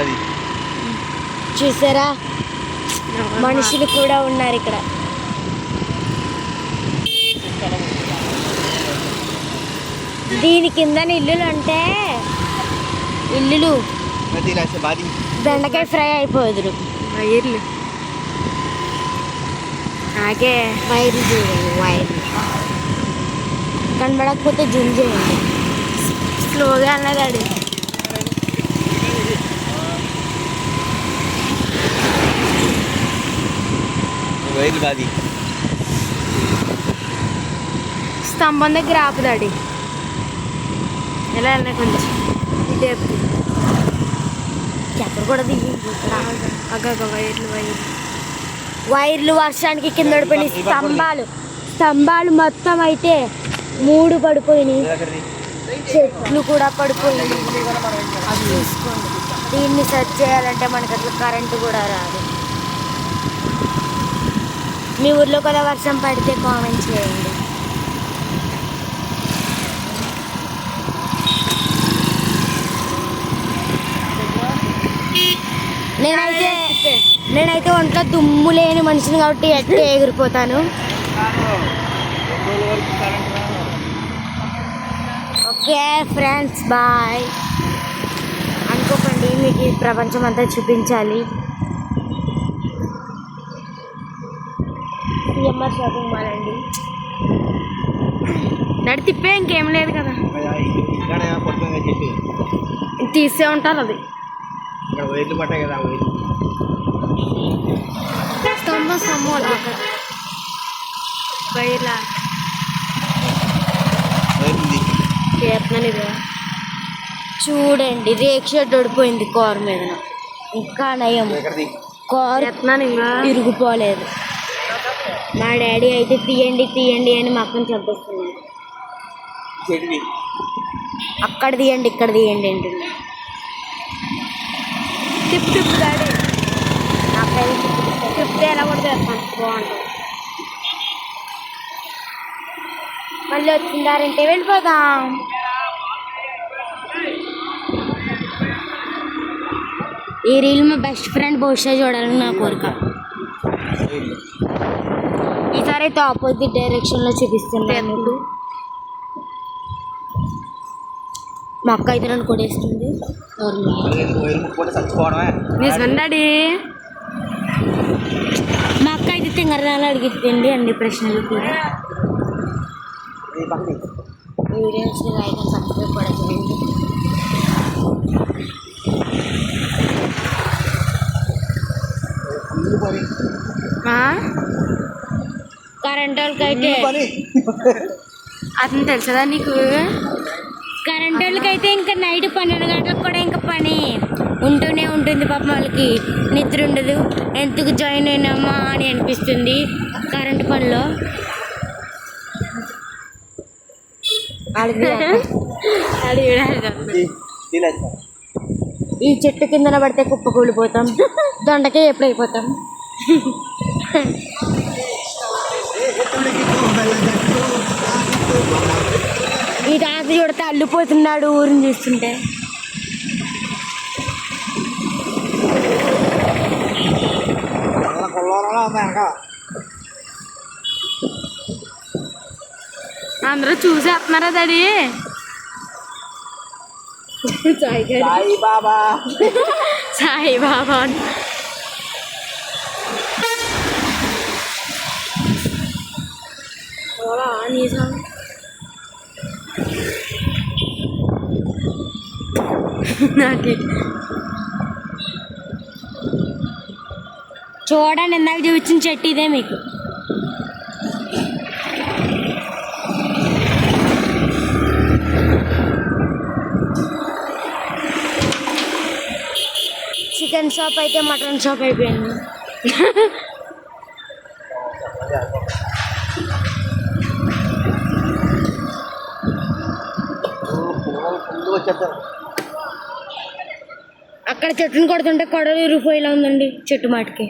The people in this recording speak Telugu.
అది చూసారా మనుషులు కూడా ఉన్నారు ఇక్కడ. దీని కింద ఇల్లులు అంటే ఇల్లులు బెండకాయ ఫ్రై అయిపోదురు. వైర్లు నాకే వైర్లు చూడండి, వైర్లు కనబడకపోతే జూమ్ చేయండి. స్లోగా అన్నదాడు. వైర్లు బాది స్తంభం దగ్గర ఆపుదాడి. ఎలా అన్నా కొంచెం ఇదే ఎక్కడ కూడా దిగి అగ్గ వైర్లు వైర్లు వైర్లు వర్షానికి కింద పడిపోయినాయి. స్తంభాలు మొత్తం అయితే 3 పడిపోయినాయి. చెట్లు కూడా పడిపోయినాయి. అది చూసుకోండి. దీన్ని సెర్చ్ చేయాలంటే మనకి అట్లా కరెంటు కూడా రాదు. మీ ఊర్లో కూడా వర్షం పడితే కామెంట్ చేయండి. నేనైతే ఒంట్లో దుమ్ము లేని మనిషిని కాబట్టి ఎట్లా ఎగిరిపోతాను. Okay friends, bye. అనుకోకండి మీకు ఈ ప్రపంచం అంతా చూపించాలి. సిఎంఆర్ షాపింగ్ మాల్ అండి. నడితిప్పే ఇంకేం లేదు కదా, తీసే ఉంటారు. అది వైర్లు పట్టాయి కదా, స్తంభం వైర్లా చేస్తున్నాను. చూడండి, రేక్ షెడ్ ఓడిపోయింది కారు మీద. ఇంకా నయం, కారు ఇరిగిపోలేదు. మా డాడీ అయితే తీయండి అని మా అక్కని చంపేస్తున్నాడు. అక్కడ తీయండి, ఇక్కడ తీయండి అంటుంది. టిప్ డాడీ నాకైతే చెప్తే ఎలా కూడా చేస్తాను, బాగుంటుంది. మళ్ళీ వచ్చిందారంటే వెళ్ళిపోదాం. ఈ రీల్ మా బెస్ట్ ఫ్రెండ్ బహుశా చూడాలని నా కోరిక. ఈసారి అయితే ఆపోజిట్ డైరెక్షన్లో చూపిస్తున్నాను. మా అక్క అయితే నన్ను కొడేస్తుంది. డాడీ మా అక్క అయితే తింగరదాలు అడిగిద్దండి అన్ని ప్రశ్నలు కూడా. వీడియోస్ లైక్ అండ్ సబ్స్క్రైబ్ కూడా చేయండి. కరెంట్ వాళ్ళకైతే అతను తెలుసదా నీకు? కరెంట్ వాళ్ళకైతే ఇంకా నైట్ 12 గంటలకు కూడా ఇంకా పని ఉంటూనే ఉంటుంది. పాపం వాళ్ళకి నిద్ర ఉండదు. ఎందుకు జాయిన్ అయినామా అని అనిపిస్తుంది కరెంట్ పనిలో. ఈ చెట్టు కిందన పడితే కుప్ప కూలిపోతాం, దొండకే ఎప్పుడైపోతాం. ఈ తాత చూడితే అల్లిపోతున్నాడు ఊరిని చూస్తుంటే. అందరూ చూసేస్తున్నారా డాడీ? సాయిబాబా సాయిబాబా చూడండి, ఇందాక చూపించిన చెట్టు ఇదే మీకు. చికెన్ షాప్ అయితే మటన్ షాప్ అయిపోయింది. అక్కడ చెట్టుని కొడుతుంటే కొడలు ఇరిగిపోయేలా ఉందండి చెట్టు మాటకి.